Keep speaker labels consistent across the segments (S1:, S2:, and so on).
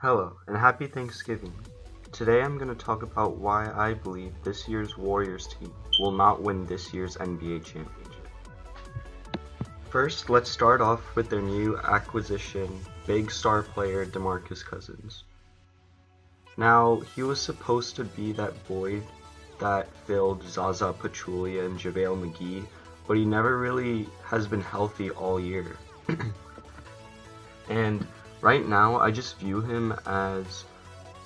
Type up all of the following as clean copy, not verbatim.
S1: Hello, and happy Thanksgiving. Today I'm going to talk about why I believe this year's Warriors team will not win this year's NBA championship. First, let's start off with their new acquisition, big star player DeMarcus Cousins. Now, he was supposed to be that void that filled Zaza Pachulia and JaVale McGee, but he never really has been healthy all year. And right now, I just view him as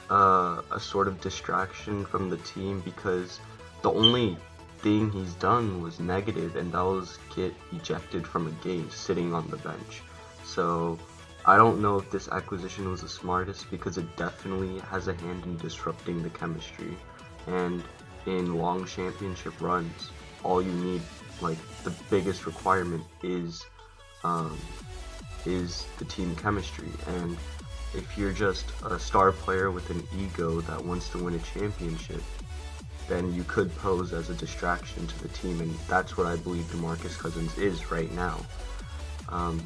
S1: a sort of distraction from the team because the only thing he's done was negative, and that was get ejected from a game sitting on the bench. So I don't know if this acquisition was the smartest because it definitely has a hand in disrupting the chemistry. And in long championship runs, all you need, like the biggest requirement is the team chemistry. And if you're just a star player with an ego that wants to win a championship, then you could pose as a distraction to the team, and that's what I believe DeMarcus Cousins is right now.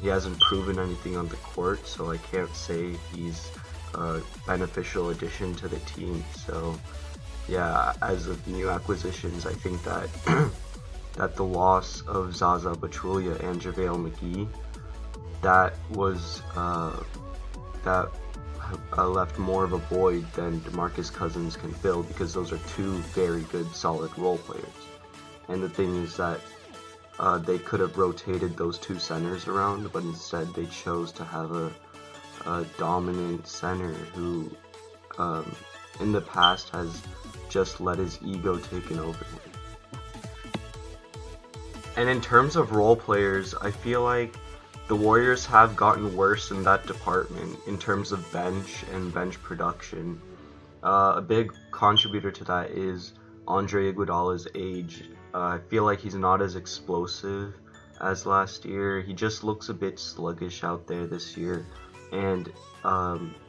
S1: He hasn't proven anything on the court, so I can't say he's a beneficial addition to the team. So yeah, as of new acquisitions, I think that that the loss of Zaza Pachulia and JaVale McGee, that was that left more of a void than DeMarcus Cousins can fill, because those are two very good, solid role players. And the thing is that they could have rotated those two centers around, but instead they chose to have a dominant center who, in the past, has just let his ego taken over him. And in terms of role players, I feel like the Warriors have gotten worse in that department in terms of bench and bench production. A big contributor to that is Andre Iguodala's age. I feel like he's not as explosive as last year. He just looks a bit sluggish out there this year. And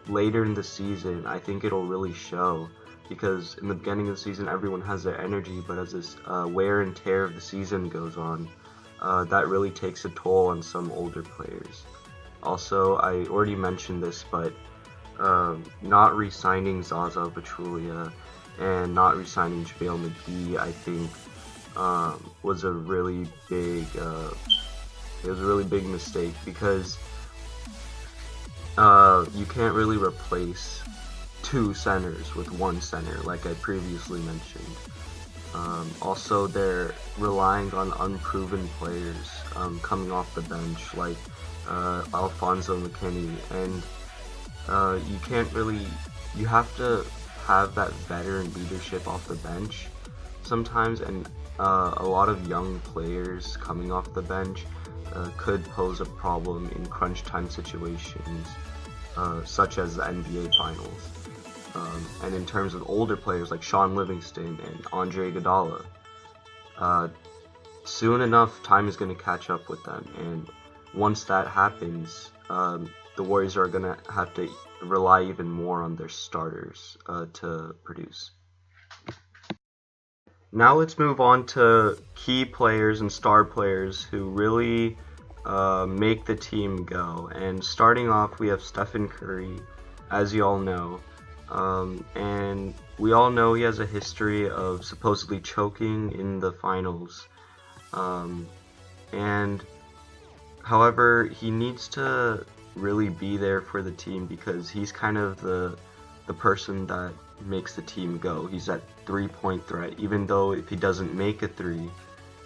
S1: later in the season, I think it'll really show, because in the beginning of the season, everyone has their energy, but as this wear and tear of the season goes on, that really takes a toll on some older players. Also, I already mentioned this, but not re-signing Zaza Pachulia and not re-signing JaVale McGee, I think, was a really big mistake, because you can't really replace two centers with one center, like I previously mentioned. Also, they're relying on unproven players coming off the bench, like Alfonso McKinney, and you can't really, you have to have that veteran leadership off the bench sometimes, and a lot of young players coming off the bench could pose a problem in crunch time situations, such as the NBA Finals. And in terms of older players like Sean Livingston and Andre Iguodala, soon enough time is going to catch up with them, and once that happens, the Warriors are going to have to rely even more on their starters to produce. Now let's move on to key players and star players who really make the team go. And starting off, we have Stephen Curry, as you all know. And we all know he has a history of supposedly choking in the finals. And however, he needs to really be there for the team, because he's kind of the person that makes the team go. He's that three-point threat. Even though if he doesn't make a three,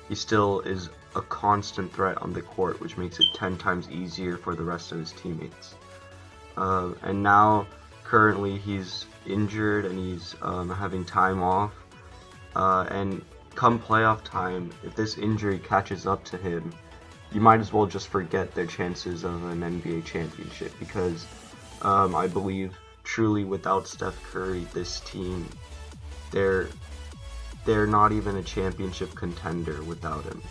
S1: he still is a constant threat on the court, which makes it 10 times easier for the rest of his teammates. And now, currently, he's injured and he's having time off. And come playoff time, if this injury catches up to him, you might as well just forget their chances of an NBA championship, because I believe truly without Steph Curry, this team, they're not even a championship contender without him.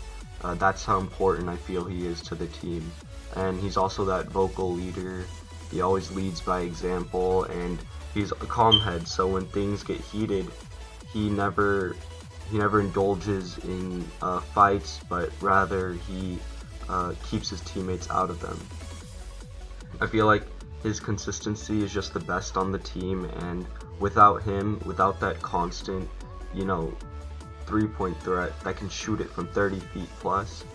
S1: That's how important I feel he is to the team. And he's also that vocal leader. He always leads by example, and he's a calm head, so when things get heated, he never indulges in fights, but rather he keeps his teammates out of them. I feel like his consistency is just the best on the team, and without him, without that constant, 3-point threat that can shoot it from 30 feet plus,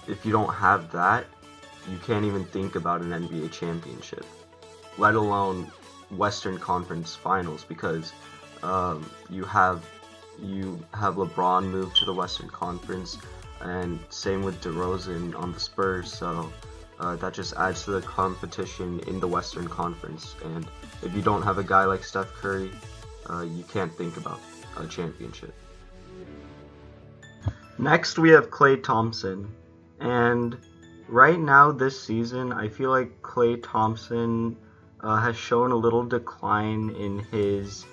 S1: if you don't have that, you can't even think about an NBA championship, let alone Western Conference Finals, because you have LeBron move to the Western Conference, and same with DeRozan on the Spurs, so that just adds to the competition in the Western Conference. And if you don't have a guy like Steph Curry, you can't think about a championship. Next, we have Klay Thompson, and right now this season, I feel like Klay Thompson has shown a little decline in his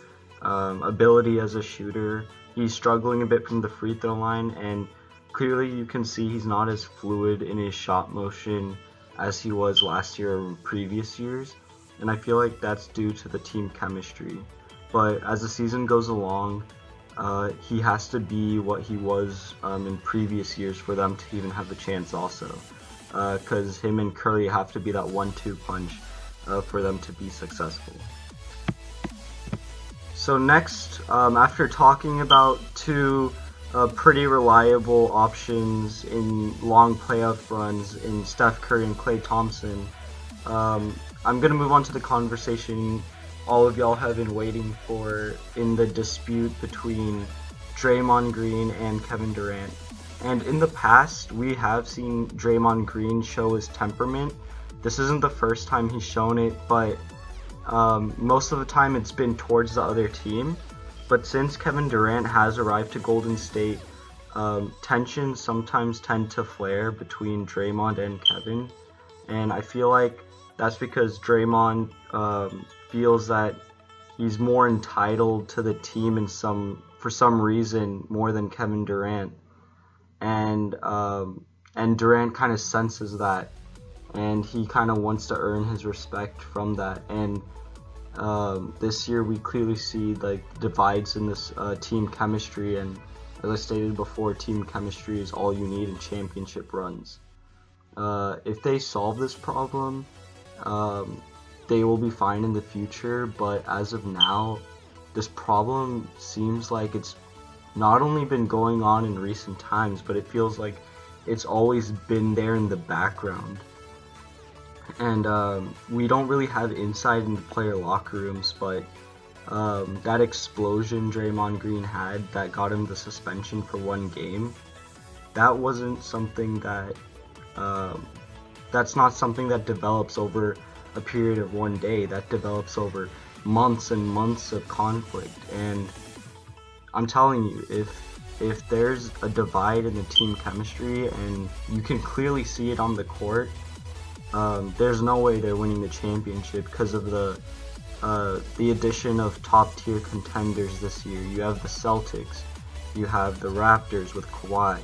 S1: ability as a shooter. He's struggling a bit from the free throw line, and clearly you can see he's not as fluid in his shot motion as he was last year or previous years, and I feel like that's due to the team chemistry. But as the season goes along, he has to be what he was in previous years for them to even have a chance also, because him and Curry have to be that 1-2 punch for them to be successful. So next, after talking about two pretty reliable options in long playoff runs in Steph Curry and Klay Thompson, I'm going to move on to the conversation all of y'all have been waiting for in the dispute between Draymond Green and Kevin Durant. And in the past, we have seen Draymond Green show his temperament. This isn't the first time he's shown it, but most of the time it's been towards the other team. But since Kevin Durant has arrived to Golden State, tensions sometimes tend to flare between Draymond and Kevin. And I feel like that's because Draymond feels that he's more entitled to the team for some reason more than Kevin Durant. And Durant kind of senses that, and he kind of wants to earn his respect from that. And this year we clearly see like divides in this team chemistry, and as I stated before, team chemistry is all you need in championship runs. If they solve this problem, they will be fine in the future, but as of now, this problem seems like it's not only been going on in recent times, but it feels like it's always been there in the background. And we don't really have insight into player locker rooms, but that explosion Draymond Green had that got him the suspension for one game, that wasn't something that that's not something that develops over a period of one day. That develops over months and months of conflict. And I'm telling you, if there's a divide in the team chemistry, and you can clearly see it on the court, there's no way they're winning the championship because of the addition of top tier contenders this year. You have the Celtics, you have the Raptors with Kawhi,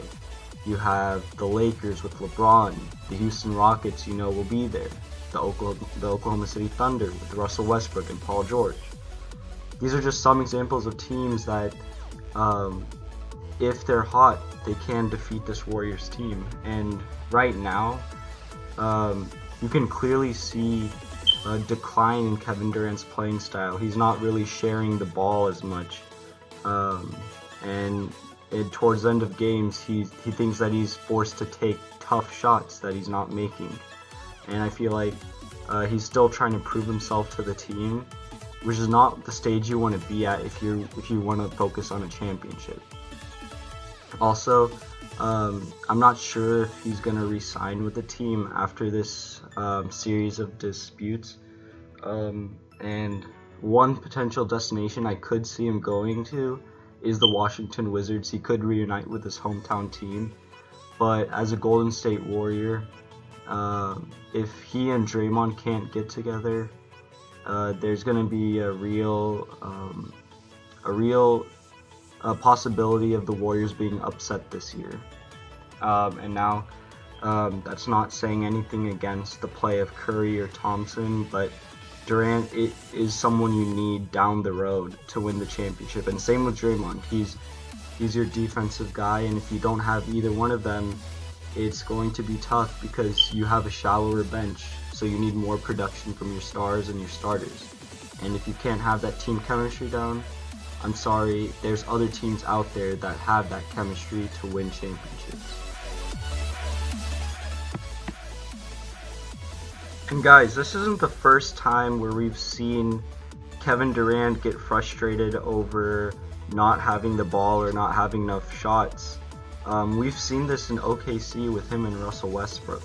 S1: you have the Lakers with LeBron, the Houston Rockets will be there, the Oklahoma City Thunder with Russell Westbrook and Paul George. These are just some examples of teams that if they're hot, they can defeat this Warriors team. And right now, you can clearly see a decline in Kevin Durant's playing style. He's not really sharing the ball as much, and towards the end of games, he thinks that he's forced to take tough shots that he's not making. And I feel like he's still trying to prove himself to the team, which is not the stage you want to be at if you want to focus on a championship. Also, I'm not sure if he's going to re-sign with the team after this series of disputes. And one potential destination I could see him going to is the Washington Wizards. He could reunite with his hometown team. But as a Golden State Warrior, if he and Draymond can't get together, there's going to be a real possibility of the Warriors being upset this year. And now, that's not saying anything against the play of Curry or Thompson, but Durant is someone you need down the road to win the championship. And same with Draymond. He's your defensive guy, and if you don't have either one of them, it's going to be tough because you have a shallower bench. so you need more production from your stars and your starters. And if you can't have that team chemistry down, I'm sorry, there's other teams out there that have that chemistry to win championships. And guys, this isn't the first time where we've seen Kevin Durant get frustrated over not having the ball or not having enough shots. We've seen this in OKC with him and Russell Westbrook.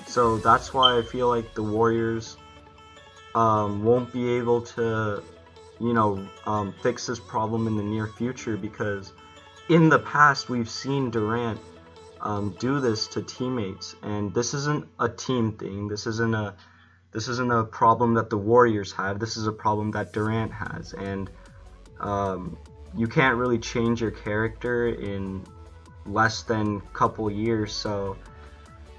S1: So that's why I feel like the Warriors won't be able to, fix this problem in the near future, because in the past we've seen Durant do this to teammates, and this isn't a team thing. This isn't a problem that the Warriors have. This is a problem that Durant has, and you can't really change your character in less than a couple years. So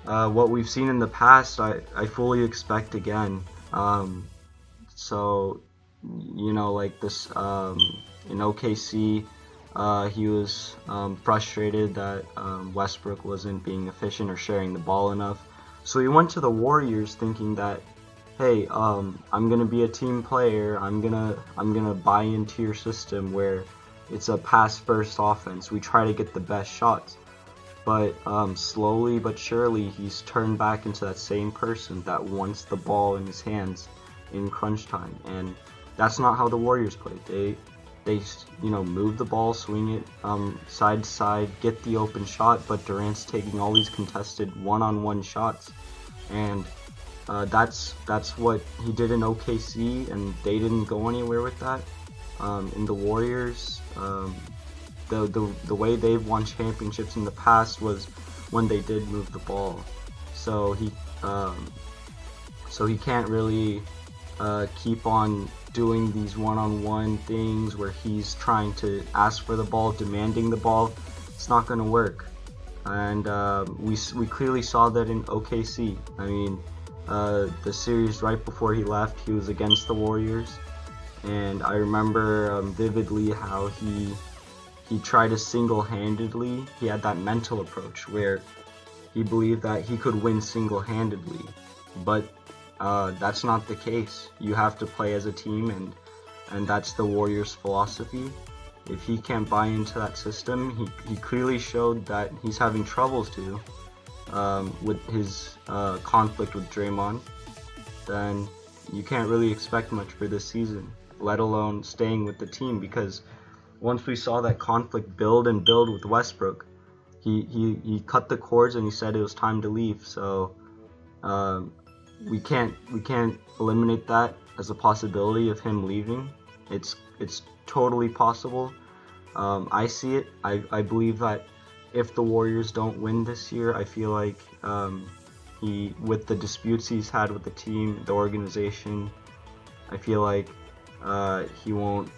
S1: what we've seen in the past, I fully expect again. So like this in OKC, he was frustrated that Westbrook wasn't being efficient or sharing the ball enough. So he went to the Warriors thinking that, hey, I'm gonna be a team player. I'm gonna buy into your system where it's a pass-first offense. We try to get the best shots. But slowly but surely, he's turned back into that same person that wants the ball in his hands in crunch time, and that's not how the Warriors play. They move the ball, swing it side to side, get the open shot, but Durant's taking all these contested one-on-one shots, and that's what he did in OKC, and they didn't go anywhere with that. In the Warriors, the way they've won championships in the past was when they did move the ball. So he can't really keep on doing these one-on-one things where he's trying to ask for the ball, demanding the ball. It's not going to work, and we clearly saw that in OKC. I mean, the series right before he left, he was against the Warriors, and I remember vividly how he tried to single-handedly. He had that mental approach where he believed that he could win single-handedly, but that's not the case. You have to play as a team, and that's the Warriors' philosophy. If he can't buy into that system, he clearly showed that he's having troubles too with his conflict with Draymond. Then you can't really expect much for this season, let alone staying with the team, because once we saw that conflict build and build with Westbrook, he cut the cords and he said it was time to leave. So we can't eliminate that as a possibility of him leaving. It's totally possible. I see it. I believe that if the Warriors don't win this year, I feel like with the disputes he's had with the team, the organization, I feel like he won't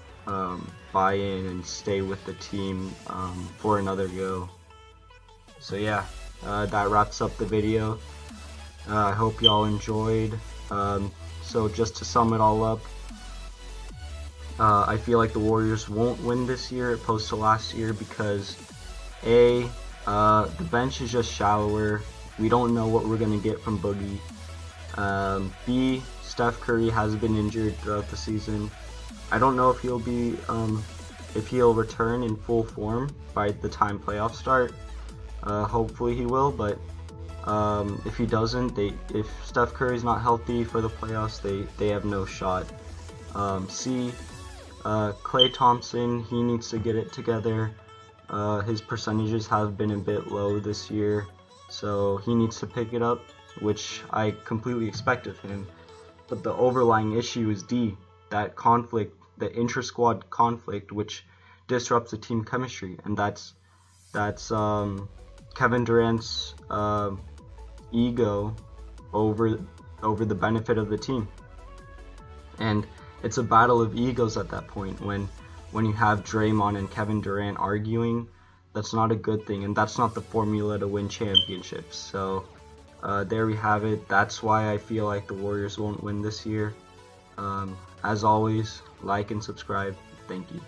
S1: buy in and stay with the team for another go. So yeah, that wraps up the video. I hope y'all enjoyed. So just to sum it all up, I feel like the Warriors won't win this year opposed to last year because A, the bench is just shallower. We don't know what we're going to get from Boogie. B, Steph Curry has been injured throughout the season. I don't know if he'll return in full form by the time playoffs start. Hopefully he will, but if he doesn't, if Steph Curry's not healthy for the playoffs, they have no shot. C, Klay Thompson, he needs to get it together. His percentages have been a bit low this year, so he needs to pick it up, which I completely expect of him. But the overlying issue is D, that conflict, the intra-squad conflict, which disrupts the team chemistry, and that's Kevin Durant's ego over the benefit of the team, and it's a battle of egos at that point. When you have Draymond and Kevin Durant arguing, that's not a good thing, and that's not the formula to win championships. So there we have it. That's why I feel like the Warriors won't win this year. As always, like and subscribe. Thank you.